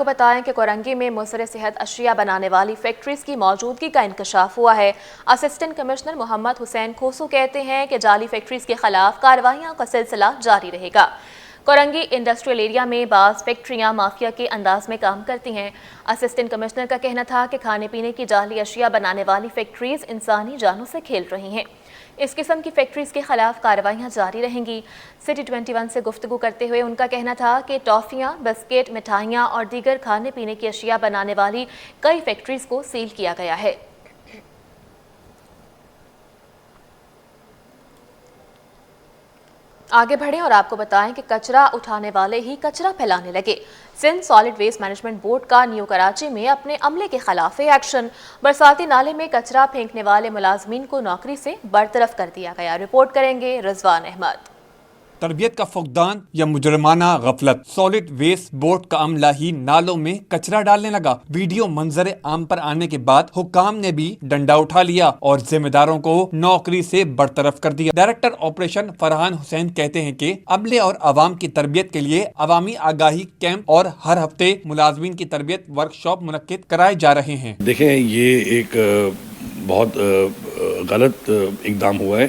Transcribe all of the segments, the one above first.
کو بتائیں کہ کورنگی میں مضر صحت اشیاء بنانے والی فیکٹریز کی موجودگی کا انکشاف ہوا ہے۔ اسسٹنٹ کمشنر محمد حسین کھوسو کہتے ہیں کہ جعلی فیکٹریز کے خلاف کارروائیوں کا سلسلہ جاری رہے گا۔ کورنگی انڈسٹریل ایریا میں بعض فیکٹریاں مافیا کے انداز میں کام کرتی ہیں۔ اسسٹنٹ کمشنر کا کہنا تھا کہ کھانے پینے کی جعلی اشیاء بنانے والی فیکٹریز انسانی جانوں سے کھیل رہی ہیں۔ اس قسم کی فیکٹریز کے خلاف کارروائیاں جاری رہیں گی۔ سٹی 21 سے گفتگو کرتے ہوئے ان کا کہنا تھا کہ ٹافیاں، بسکٹ، مٹھائیاں اور دیگر کھانے پینے کی اشیاء بنانے والی کئی فیکٹریز کو سیل کیا گیا ہے۔ آگے بڑھیں اور آپ کو بتائیں کہ کچرا اٹھانے والے ہی کچرا پھیلانے لگے۔ Sindh solid waste management board کا نیو کراچی میں اپنے عملے کے خلاف ایکشن۔ برساتی نالے میں کچرا پھینکنے والے ملازمین کو نوکری سے برطرف کر دیا گیا۔ رپورٹ کریں گے رضوان احمد۔ تربیت کا فقدان یا مجرمانہ غفلت، سالڈ ویسٹ بورڈ کا عملہ ہی نالوں میں کچرا ڈالنے لگا۔ ویڈیو منظر عام پر آنے کے بعد حکام نے بھی ڈنڈا اٹھا لیا اور ذمہ داروں کو نوکری سے برطرف کر دیا۔ ڈائریکٹر آپریشن فرحان حسین کہتے ہیں کہ عملے اور عوام کی تربیت کے لیے عوامی آگاہی کیمپ اور ہر ہفتے ملازمین کی تربیت ورکشاپ منعقد کرائے جا رہے ہیں۔ دیکھیں، یہ ایک بہت غلط اقدام ہوا ہے،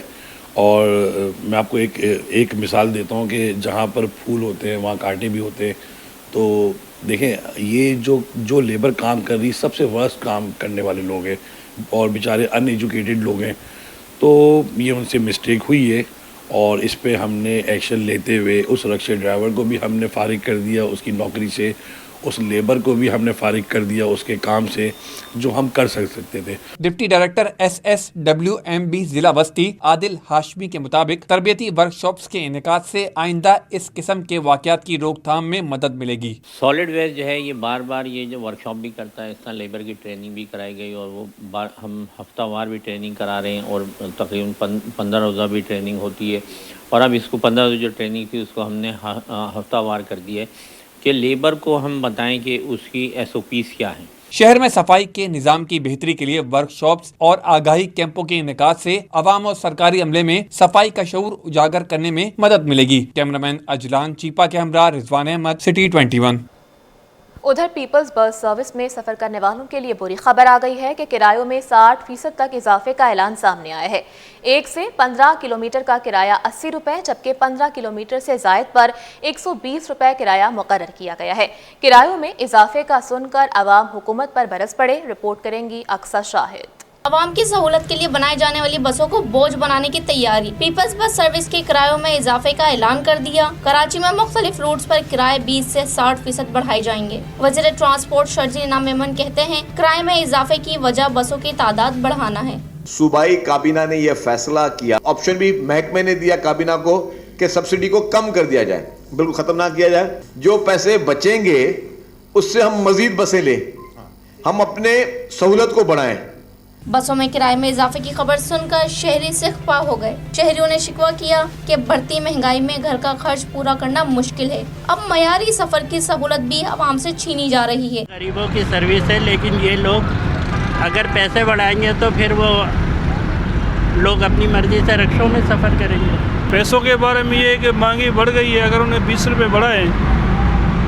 اور میں آپ کو ایک مثال دیتا ہوں کہ جہاں پر پھول ہوتے ہیں وہاں کانٹے بھی ہوتے ہیں۔ تو دیکھیں، یہ جو لیبر کام کر رہی سب سے ورسٹ کام کرنے والے لوگ ہیں اور بیچارے ان ایجوکیٹڈ لوگ ہیں، تو یہ ان سے مسٹیک ہوئی ہے اور اس پہ ہم نے ایکشن لیتے ہوئے اس رکشے ڈرائیور کو بھی ہم نے فارغ کر دیا اس کی نوکری سے، اس لیبر کو بھی ہم نے فارغ کر دیا اس کے کام سے جو ہم کر سکتے تھے۔ ڈپٹی ڈائریکٹر SSWMB ضلع وسطی عادل ہاشمی کے مطابق تربیتی ورکشاپس کے انعقاد سے آئندہ اس قسم کے واقعات کی روک تھام میں مدد ملے گی۔ سالڈ ویسٹ جو ہے یہ بار بار یہ جو ورکشاپ بھی کرتا ہے، اس طرح لیبر کی ٹریننگ بھی کرائی گئی اور وہ ہم ہفتہ وار بھی ٹریننگ کرا رہے ہیں اور تقریباً 15 روزہ بھی ٹریننگ ہوتی ہے، اور اب اس کو 15 روزہ جو ٹریننگ تھی اس کو ہم نے ہفتہ وار کر دیا ہے کہ لیبر کو ہم بتائیں کہ اس کی SOPs کیا ہیں۔ شہر میں صفائی کے نظام کی بہتری کے لیے ورکشاپس اور آگاہی کیمپوں کے انعقاد سے عوام اور سرکاری عملے میں صفائی کا شعور اجاگر کرنے میں مدد ملے گی۔ کیمرامین اجلان چیپا کے ہمراہ رضوان احمد، سٹی 21۔ ادھر پیپلز بس سروس میں سفر کرنے والوں کے لیے بری خبر آ گئی ہے کہ کرایوں میں 60% تک اضافے کا اعلان سامنے آیا ہے۔ 1 سے 15 کلومیٹر کا کرایہ 80 روپے جبکہ 15 کلومیٹر سے زائد پر 120 روپے کرایہ مقرر کیا گیا ہے۔ کرایوں میں اضافے کا سن کر عوام حکومت پر برس پڑے۔ رپورٹ کریں گی اقصی شاہد۔ عوام کی سہولت کے لیے بنائے جانے والی بسوں کو بوجھ بنانے کی تیاری۔ پیپلز بس سروس کے کرایوں میں اضافے کا اعلان کر دیا۔ کراچی میں مختلف روٹس پر کرائے 20 سے 60% بڑھائے جائیں گے۔ وزیر ٹرانسپورٹ شرجیل انعام میمن کہتے ہیں کرائے میں اضافے کی وجہ بسوں کی تعداد بڑھانا ہے۔ صوبائی کابینہ نے یہ فیصلہ کیا، آپشن بھی محکمے نے دیا کابینہ کو کہ سبسڈی کو کم کر دیا جائے، بالکل ختم نہ کیا جائے۔ جو پیسے بچیں گے اس سے ہم مزید بسیں لیں، ہم اپنے سہولت کو بڑھائیں۔ بسوں میں کرائے میں اضافے کی خبر سن کر شہری سخپا ہو گئے۔ شہریوں نے شکوہ کیا کہ بڑھتی مہنگائی میں گھر کا خرچ پورا کرنا مشکل ہے، اب معیاری سفر کی سہولت بھی عوام سے چھینی جا رہی ہے۔ غریبوں کی سروس ہے، لیکن یہ لوگ اگر پیسے بڑھائیں گے تو پھر وہ لوگ اپنی مرضی سے رکشوں میں سفر کریں گے۔ پیسوں کے بارے میں یہ ہے کہ مہنگی بڑھ گئی ہے، اگر انہیں 20 روپے بڑھائیں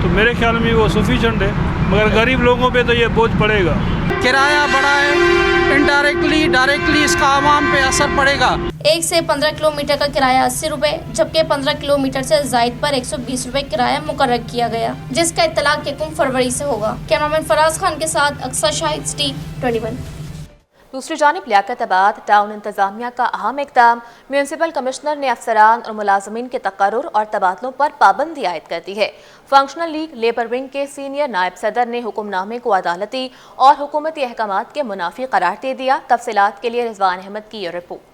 تو میرے خیال میں وہ سفیشینٹ ہے، مگر غریب لوگوں پہ تو یہ بوجھ پڑے گا۔ کرایہ بڑھائے، انڈائریکٹلی ڈائریکٹلی اس کا عوام پہ اثر پڑے گا۔ 1 سے 15 کلومیٹر کا کرایہ 80 روپے جبکہ 15 کلومیٹر سے زائد پر 120 روپے کرایہ مقرر کیا گیا، جس کا اطلاق 1 فروری سے ہوگا۔ کیمرامین فراز خان کے ساتھ اقصی شاہد، سٹی 21۔ دوسری جانب لیاقت آباد ٹاؤن انتظامیہ کا اہم اقدام، میونسپل کمشنر نے افسران اور ملازمین کے تقرر اور تبادلوں پر پابندی عائد کر دی ہے۔ فنکشنل لیگ لیبر ونگ کے سینئر نائب صدر نے حکم نامے کو عدالتی اور حکومتی احکامات کے منافی قرار دے دیا۔ تفصیلات کے لیے رضوان احمد کی یہ رپورٹ۔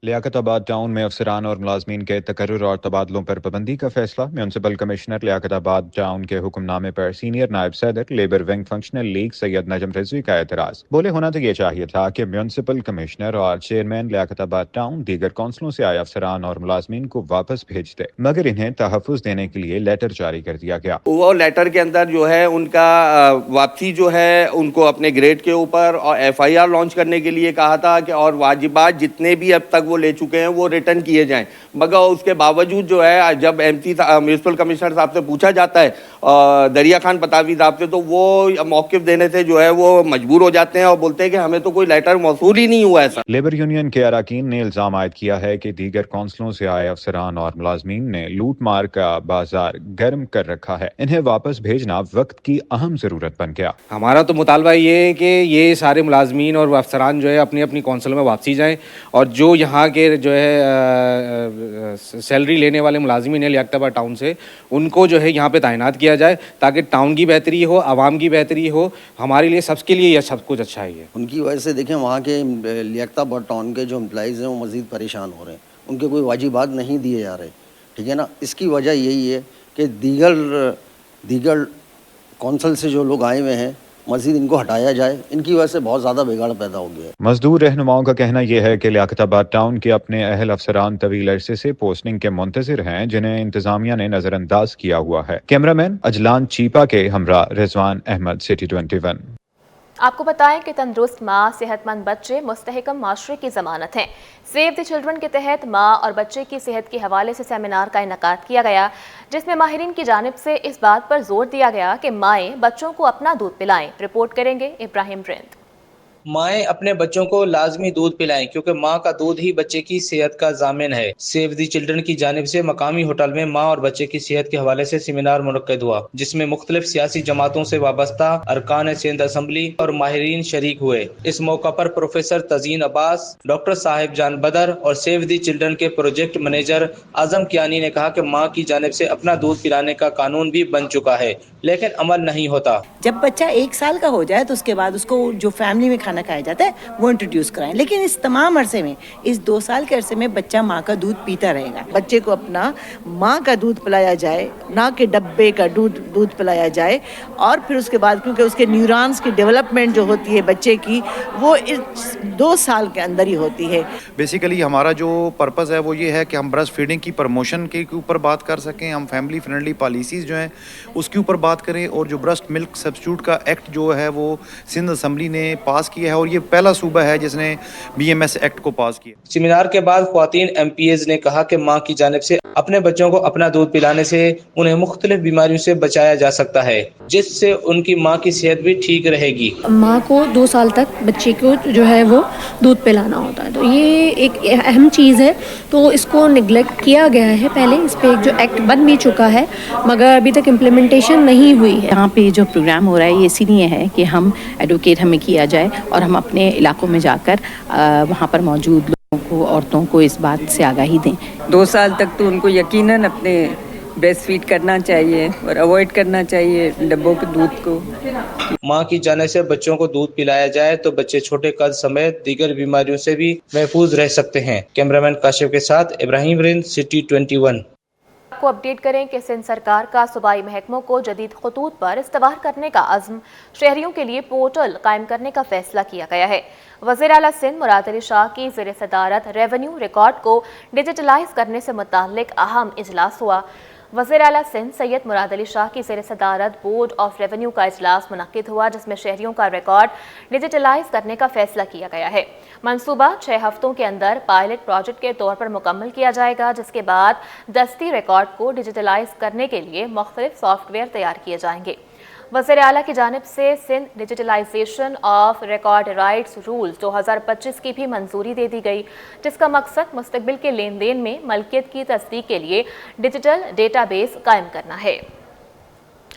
لیاقت آباد ٹاؤن میں افسران اور ملازمین کے تقرر اور تبادلوں پر پابندی کا فیصلہ۔ میونسپل کمشنر لیاقت آباد ٹاؤن کے حکم نامے پر سینئر نائب صدر لیبر ونگ فنکشنل لیگ سید نجم رضوی کا اعتراض۔ بولے ہونا تو یہ چاہیے تھا کہ میونسپل کمشنر اور چیئرمین لیاقت آباد ٹاؤن دیگر کونسلوں سے آئے افسران اور ملازمین کو واپس بھیجتے، مگر انہیں تحفظ دینے کے لیے لیٹر جاری کر دیا گیا۔ وہ لیٹر کے اندر جو ہے ان کا واپسی جو ہے ان کو اپنے گریڈ کے اوپر اور FIR لانچ کرنے کے لیے کہا تھا کہ اور واجبات جتنے بھی اب تک وہ لے چکے ہیں وہ ریٹرن کیے جائیں، مگر اس کے باوجود جو ہے جب میونسپل کمشنر صاحب سے پوچھا جاتا ہے دریا خان پتاوی صاحب سے, تو وہ موقف دینے سے جو ہے وہ مجبور ہو جاتے ہیں اور بولتے ہیں کہ ہمیں تو کوئی لیٹر موصول ہی نہیں ہوا ایسا. لیبر یونین کے اراکین نے الزام عائد کیا ہے کہ دیگر کونسلوں سے آئے افسران اور ملازمین نے لوٹ مار کا بازار گرم کر رکھا ہے. انہیں واپس بھیجنا وقت کی اہم ضرورت بن گیا. ہمارا تو مطالبہ یہ ہے کہ یہ سارے ملازمین اور افسران جو ہے اپنی اپنی کونسلوں میں واپسی جائیں, اور جو یہاں کے جو ہے سیلری لینے والے ملازمین ہیں لیاقت آباد ٹاؤن سے, ان کو جو ہے یہاں پہ تعینات کیا جائے تاکہ ٹاؤن کی بہتری ہو, عوام کی بہتری ہو. ہمارے لیے سب کے لیے یہ سب کچھ اچھا ہی ہے. ان کی وجہ سے دیکھیں وہاں کے لیاقت آباد ٹاؤن کے جو امپلائیز ہیں وہ مزید پریشان ہو رہے ہیں, ان کے کوئی واجبات نہیں دیے جا رہے, ٹھیک ہے نا. اس کی وجہ یہی ہے کہ دیگر کونسل سے جو لوگ آئے ہوئے ہیں مزید ان کو ہٹایا جائے. ان کی وجہ سے بہت زیادہ بگاڑ پیدا ہو گیا ہے. مزدور رہنماؤں کا کہنا یہ ہے کہ لیاقت آباد ٹاؤن کے اپنے اہل افسران طویل عرصے سے پوسٹنگ کے منتظر ہیں, جنہیں انتظامیہ نے نظر انداز کیا ہوا ہے. کیمرامین اجلان چیپا کے ہمراہ رضوان احمد, سٹی 21. آپ کو بتائیں کہ تندرست ماں صحت مند بچے مستحکم معاشرے کی ضمانت ہیں. سیو دی چلڈرن کے تحت ماں اور بچے کی صحت کے حوالے سے سیمینار کا انعقاد کیا گیا, جس میں ماہرین کی جانب سے اس بات پر زور دیا گیا کہ مائیں بچوں کو اپنا دودھ پلائیں. رپورٹ کریں گے ابراہیم رند. مائیں اپنے بچوں کو لازمی دودھ پلائیں کیونکہ ماں کا دودھ ہی بچے کی صحت کا ضامن ہے. سیو دی چلڈرن کی جانب سے مقامی ہوٹل میں ماں اور بچے کی صحت کے حوالے سے سیمینار منعقد ہوا, جس میں مختلف سیاسی جماعتوں سے وابستہ ارکان سندھ اسمبلی اور ماہرین شریک ہوئے. اس موقع پر پروفیسر تزین عباس, ڈاکٹر صاحب جان بدر اور سیو دی چلڈرن کے پروجیکٹ مینیجر اعظم کیانی نے کہا کہ ماں کی جانب سے اپنا دودھ پلانے کا قانون بھی بن چکا ہے, لیکن عمل نہیں ہوتا. جب بچہ 1 سال کا ہو جائے تو اس کے بعد اس کو جو فیملی میں کھانا کھایا جاتا ہے وہ انٹروڈیوس کرائیں, لیکن اس تمام عرصے میں, اس 2 سال کے عرصے میں بچہ ماں کا دودھ پیتا رہے گا. بچے کو اپنا ماں کا دودھ پلایا جائے, نہ کہ ڈبے کا دودھ پلایا جائے. اور پھر اس کے بعد کیونکہ اس کے نیورونز کی ڈیولپمنٹ جو ہوتی ہے بچے کی وہ 2 سال کے اندر ہی ہوتی ہے. بیسیکلی ہمارا جو پرپز ہے وہ یہ ہے کہ ہم برسٹ فیڈنگ کی پروموشن کے اوپر بات کر سکیں, ہم فیملی فرینڈلی پالیسیز جو ہیں اس کے اوپر بات کریں, اور جو برسٹ ملک سبسٹیوٹ کا ایکٹ جو ہے وہ سندھ اسمبلی نے پاس کیا ہے, اور یہ پہلا صوبہ ہے جس نے BMS ایکٹ کو پاس کیا. سیمینار کے بعد خواتین MPs نے کہا کہ ماں کی جانب سے اپنے بچوں کو اپنا دودھ پلانے سے انہیں مختلف بیماریوں سے بچایا جا سکتا ہے, جس سے ان کی ماں کی صحت بھی ٹھیک رہے گی. ماں کو 2 سال تک بچے کو جو ہے وہ دودھ پلانا ہوتا ہے, تو یہ ایک اہم چیز ہے, تو اس کو نگلیکٹ کیا گیا ہے. پہلے اس پہ ایک جو ایکٹ بن بھی چکا ہے مگر ابھی تک امپلیمنٹیشن نہیں ہوئی ہے. یہاں پہ جو پروگرام ہو رہا ہے یہ اسی لیے ہے کہ ہم ایڈوکیٹ ہمیں کیا جائے اور ہم اپنے علاقوں میں جا کر وہاں پر موجود لوگوں کو, عورتوں کو اس بات سے آگاہی دیں. 2 سال تک تو ان کو یقیناً اپنے بریسٹ فیڈ کرنا چاہیے اور اوائڈ کرنا چاہیے ڈبوں کے دودھ کو. ماں کی جانب سے بچوں کو دودھ پلایا جائے تو بچے چھوٹے قد سمیت دیگر بیماریوں سے بھی محفوظ رہ سکتے ہیں. کیمرامین کاشف کے ساتھ ابراہیم رند, سٹی 21. کو اپڈیٹ کریں کہ سندھ سرکار کا صوبائی محکموں کو جدید خطوط پر استوار کرنے کا عزم, شہریوں کے لیے پورٹل قائم کرنے کا فیصلہ کیا گیا ہے. وزیر اعلیٰ سندھ مراد علی شاہ کی زیر صدارت ریونیو ریکارڈ کو ڈیجیٹلائز کرنے سے متعلق اہم اجلاس ہوا. وزیر اعلیٰ سندھ سید مراد علی شاہ کی زیر صدارت بورڈ آف ریونیو کا اجلاس منعقد ہوا, جس میں شہریوں کا ریکارڈ ڈیجیٹلائز کرنے کا فیصلہ کیا گیا ہے. منصوبہ 6 ہفتوں کے اندر پائلٹ پروجیکٹ کے طور پر مکمل کیا جائے گا, جس کے بعد دستی ریکارڈ کو ڈیجیٹلائز کرنے کے لیے مختلف سافٹ ویئر تیار کیے جائیں گے. وزیر اعلیٰ کی جانب سے Sindh digitalisation of record rights rules 2025 کی بھی منظوری دے دی گئی, جس کا مقصد مستقبل کے لین دین میں ملکیت کی تصدیق کے لیے ڈیجیٹل ڈیٹا بیس قائم کرنا ہے.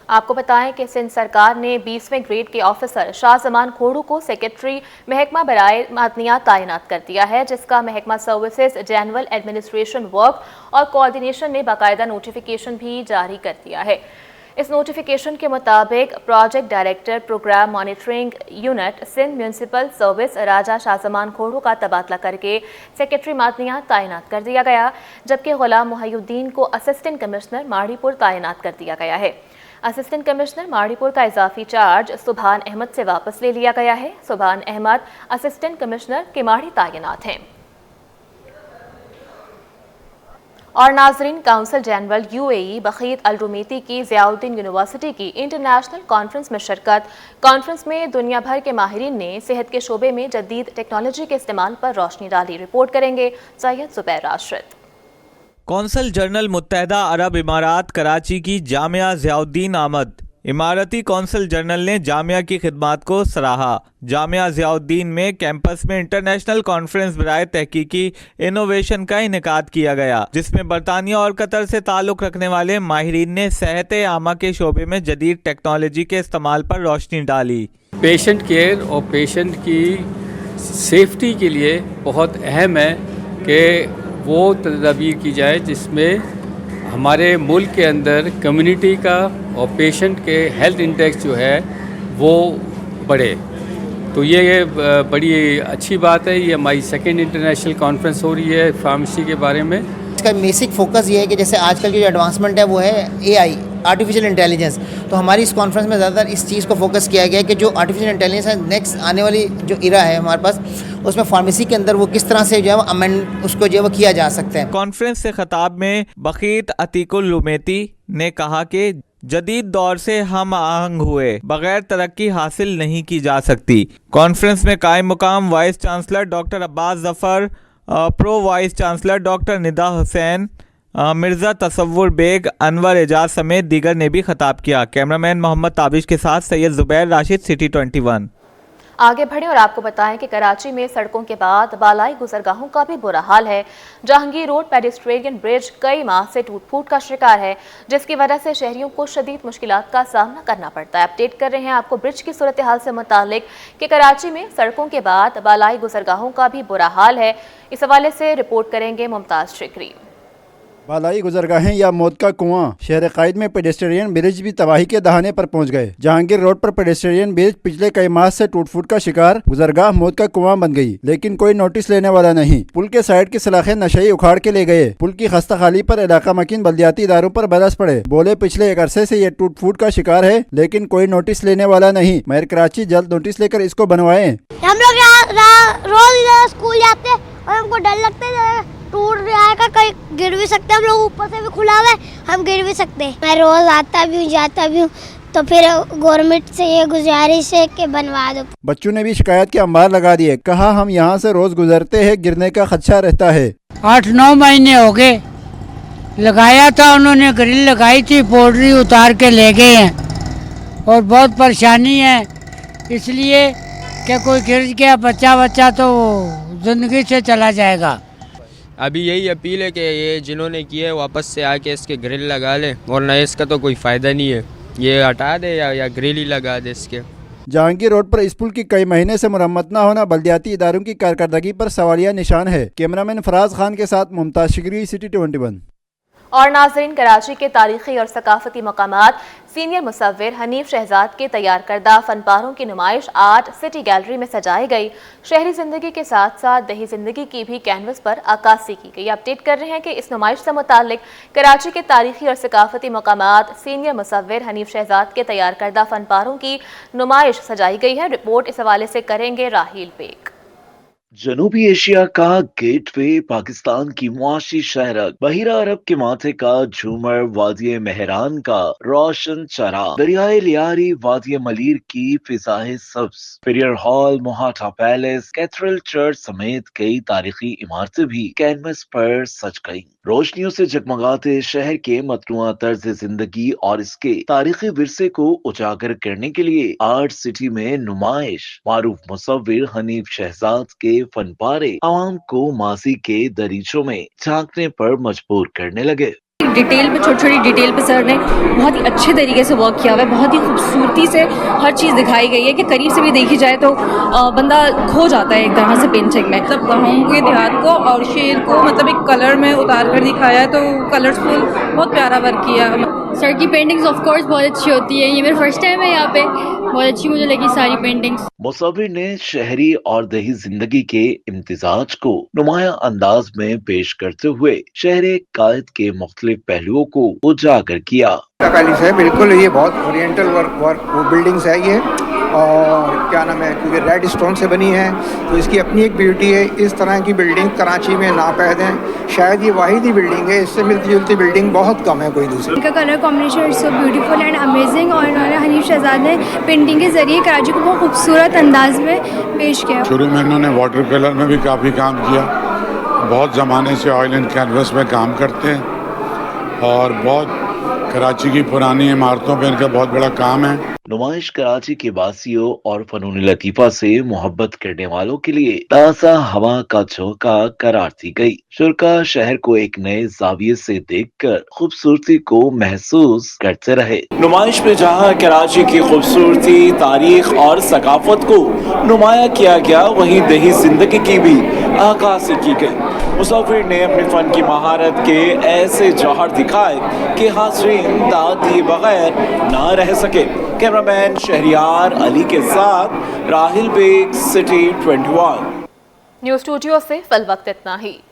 آپ کو بتائیں کہ سندھ سرکار نے 20ویں گریڈ کے آفیسر شاہ زمان کھوڑو کو سیکرٹری محکمہ برائے معدنیات تعینات کر دیا ہے, جس کا محکمہ سروسز جنرل ایڈمنسٹریشن ورک اور کوآرڈینیشن نے باقاعدہ نوٹیفیکیشن بھی جاری کر دیا ہے. اس نوٹیفیکیشن کے مطابق project director program monitoring unit Sindh municipal service Raja Shah Zaman Khuhro کا تبادلہ کر کے سیکرٹری معدنیات تعینات کر دیا گیا, جبکہ غلام محی الدین کو اسسٹنٹ کمشنر ماڑی پور تعینات کر دیا گیا ہے. اسسٹنٹ کمشنر ماڑی پور کا اضافی چارج سبحان احمد سے واپس لے لیا گیا ہے. سبحان احمد اسسٹنٹ کمشنر کماڑی تعینات ہیں. اور ناظرین, کونسل جنرل UAE بخیت الرومیتی کی ضیاء الدین یونیورسٹی کی انٹرنیشنل کانفرنس میں شرکت. کانفرنس میں دنیا بھر کے ماہرین نے صحت کے شعبے میں جدید ٹیکنالوجی کے استعمال پر روشنی ڈالی. رپورٹ کریں گے سید زبیر راشد. کونسل جنرل متحدہ عرب امارات کراچی کی جامعہ ضیاء الدین آمد۔ اماراتی کونسل جنرل نے جامعہ کی خدمات کو سراہا۔ جامعہ ضیاء الدین میں کیمپس میں انٹرنیشنل کانفرنس برائے تحقیقی انوویشن کا انعقاد کیا گیا، جس میں برطانیہ اور قطر سے تعلق رکھنے والے ماہرین نے صحت عامہ کے شعبے میں جدید ٹیکنالوجی کے استعمال پر روشنی ڈالی۔ پیشنٹ کیئر اور پیشنٹ کی سیفٹی کے لیے بہت اہم ہے کہ وہ تدابیر کی جائے جس میں ہمارے ملک کے اندر کمیونٹی کا اور پیشنٹ کے ہیلتھ انڈیکس جو ہے وہ بڑھے۔ تو یہ بڑی اچھی بات ہے۔ یہ ہماری سیکنڈ انٹرنیشنل کانفرنس ہو رہی ہے فارمیسی کے بارے میں۔ اس کا بیسک فوکس یہ ہے کہ جیسے آج کل کی جو ایڈوانسمنٹ ہے وہ ہے AI آرٹیفیشیل انٹیلیجنس، تو ہماری اس کانفرنس میں زیادہ تر اس چیز کو فوکس کیا گیا ہے کہ جو آرٹیفیشیل انٹیلیجنس ہے نیکسٹ آنے والی جو ایرا ہے ہمارے پاس، اس میں فارمیسی کے اندر وہ کس طرح سے جو ہے امینڈ اس کو جو ہے وہ کیا جا سکتا ہے۔ کانفرنس سے خطاب میں بخیت عتیق المیتی نے کہا کہ جدید دور سے ہم آہنگ ہوئے بغیر ترقی حاصل نہیں کی جا سکتی۔ کانفرنس میں قائم مقام وائس چانسلر ڈاکٹر عباس ظفر، پرو وائس چانسلر ڈاکٹر ندا حسین، مرزا تصور بیگ، انور اعجاز سمیت دیگر نے بھی خطاب کیا۔ کیمرامین محمد تابش کے ساتھ سید زبیر راشد، سٹی 21۔ آگے بڑھیں اور آپ کو بتائیں کہ کراچی میں سڑکوں کے بعد بالائی گزرگاہوں کا بھی برا حال ہے۔ جہانگیر روڈ پیڈسٹرین برج کئی ماہ سے ٹوٹ پھوٹ کا شکار ہے، جس کی وجہ سے شہریوں کو شدید مشکلات کا سامنا کرنا پڑتا ہے۔ اپڈیٹ کر رہے ہیں آپ کو برج کی صورتحال سے متعلق کہ کراچی میں سڑکوں کے بعد بالائی گزرگاہوں کا بھی برا حال ہے۔ اس حوالے سے رپورٹ کریں گے ممتاز شکری۔ بالائی گزرگاہیں یا موت کا کنواں، شہر قائد میں پیڈسٹرین برج بھی تباہی کے دہانے پر پہنچ گئے۔ جہانگیر روڈ پر پیڈسٹرین برج پچھلے کئی ماہ سے ٹوٹ پھوٹ کا شکار، گزرگاہ موت کا کنواں بن گئی، لیکن کوئی نوٹس لینے والا نہیں۔ پل کے سائڈ کی سلاخیں نشئی اکھاڑ کے لے گئے۔ پل کی خستہ خالی پر علاقہ مکین بلدیاتی اداروں پر برس پڑے، بولے پچھلے ایک عرصے سے یہ ٹوٹ پھوٹ کا شکار ہے، لیکن کوئی نوٹس لینے والا نہیں۔ میئر کراچی جلد نوٹس لے کر اس کو بنوائیں۔ ہم لوگ روز اسکول جاتے اور ہم کو ڈر لگتا ہے ٹوٹ جائے گا، کہیں گر بھی سکتے، ہم لوگ اوپر سے بھی کھلا ہوا ہے، ہم گر بھی سکتے ہیں۔ میں روز آتا بھی ہوں جاتا بھی ہوں، تو پھر گورنمنٹ سے یہ گزارش ہے کہ بنوا دو۔ بچوں نے بھی شکایت کے انبار لگا دیے، کہا ہم یہاں سے روز گزرتے ہیں، گرنے کا خدشہ رہتا ہے۔ 8-9 مہینے ہو گئے، لگایا تھا انہوں نے، گرل لگائی تھی، پوڈری اتار کے لے گئے ہیں اور بہت پریشانی ہے، اس لیے کہ کوئی گر گیا بچہ تو زندگی سے چلا جائے گا۔ ابھی یہی اپیل ہے کہ یہ جنہوں نے کیا ہے واپس سے آ کے اس کے گرل لگا لیں، ورنہ اس کا تو کوئی فائدہ نہیں ہے، یہ ہٹا دے یا گرل ہی لگا دے اس کے۔ جہانگیر روڈ پر اس پل کی کئی مہینے سے مرمت نہ ہونا بلدیاتی اداروں کی کارکردگی پر سوالیہ نشان ہے۔ کیمرامین فراز خان کے ساتھ ممتاز شکری، سٹی 21۔ اور ناظرین، کراچی کے تاریخی اور ثقافتی مقامات سینئر مصور حنیف شہزاد کے تیار کردہ فن پاروں کی نمائش آرٹ سٹی گیلری میں سجائی گئی۔ شہری زندگی کے ساتھ ساتھ دیہی زندگی کی بھی کینوس پر عکاسی کی گئی۔ اپڈیٹ کر رہے ہیں کہ اس نمائش سے متعلق کراچی کے تاریخی اور ثقافتی مقامات سینئر مصور حنیف شہزاد کے تیار کردہ فن پاروں کی نمائش سجائی گئی ہے۔ رپورٹ اس حوالے سے کریں گے راہیل بیگ۔ جنوبی ایشیا کا گیٹ وے، پاکستان کی معاشی شہرت، بحیرہ عرب کے ماتھے کا جھومر، وادی مہران کا روشن چراغ، دریائے لیاری، وادی ملیر کی فضائے سبز، پیریئر ہال، موہاٹا پیلس، کیتھیڈرل چرچ سمیت کئی تاریخی عمارتیں بھی کینوس پر سج گئیں۔ روشنیوں سے جگمگاتے شہر کے متنوع طرز زندگی اور اس کے تاریخی ورثے کو اجاگر کرنے کے لیے آرٹ سٹی میں نمائش معروف مصور حنیف شہزاد کے فن پارے عوام کو ماضی کے دریچوں میں جھانکنے پر مجبور کرنے لگے۔ ڈیٹیل پہ چھوٹی چھوٹی ڈیٹیل پہ سر نے بہت ہی اچھے طریقے سے ورک کیا ہوا ہے، بہت ہی خوبصورتی سے ہر چیز دکھائی گئی ہے کہ قریب سے بھی دیکھی جائے تو بندہ کھو جاتا ہے ایک طرح سے پینٹنگ میں۔ مطلب گاؤں کے دیہات کو اور شیر کو مطلب ایک کلر میں اتار کر دکھایا ہے، تو کلرفل بہت پیارا ورک کیا۔ سر کی پینٹنگز آف کورس بہت اچھی ہوتی ہے، یہ میرا فرسٹ ٹائم ہے یہاں پہ، بہت اچھی مجھے لگی ساری پینٹنگز۔ مصور نے شہری اور دیہی زندگی کے امتزاج کو نمایاں انداز میں پیش کرتے ہوئے شہر قائد کے مختلف پہلوؤں کو اجاگر کیا۔ ہے بالکل، یہ بہت اورینٹل وہ بلڈنگز ہے یہ، اور کیا نام ہے، کیونکہ ریڈ اسٹون سے بنی ہے تو اس کی اپنی ایک بیوٹی ہے۔ اس طرح کی بلڈنگ کراچی میں ناپید ہیں، شاید یہ واحد ہی بلڈنگ ہے، اس سے ملتی جلتی بلڈنگ بہت کم ہے کوئی دوسری۔ ان کا colour combination is so beautiful and amazing, اور انہوں نے حنیف شہزاد نے پینٹنگ کے ذریعے کراچی کو بہت خوبصورت انداز میں پیش کیا۔ شروع میں انہوں نے واٹر کلر میں بھی کافی کام کیا، بہت زمانے سے آئل اینڈ کینوس میں کام کرتے ہیں اور بہت کراچی کی پرانی عمارتوں پہ ان کا بہت بڑا کام ہے. نمائش کراچی کے باسیوں اور فنون لطیفہ سے محبت کرنے والوں کے لیے تازہ ہوا کا جھونکا قرار دی گئی. شرکاء شہر کو ایک نئے زاویے سے دیکھ کر خوبصورتی کو محسوس کرتے رہے. نمائش میں جہاں کراچی کی خوبصورتی، تاریخ اور ثقافت کو نمایاں کیا گیا، وہیں دیہی زندگی کی بھی عکاسی کی گئی. مصور نے اپنے فن کی مہارت کے ایسے جوہر دکھائے کہ حاضرین داد دیے بغیر نہ رہ سکے. کیمرامین شہریار علی کے ساتھ Rahil Baig, city 21. News studio سے فی الوقت اتنا ہی.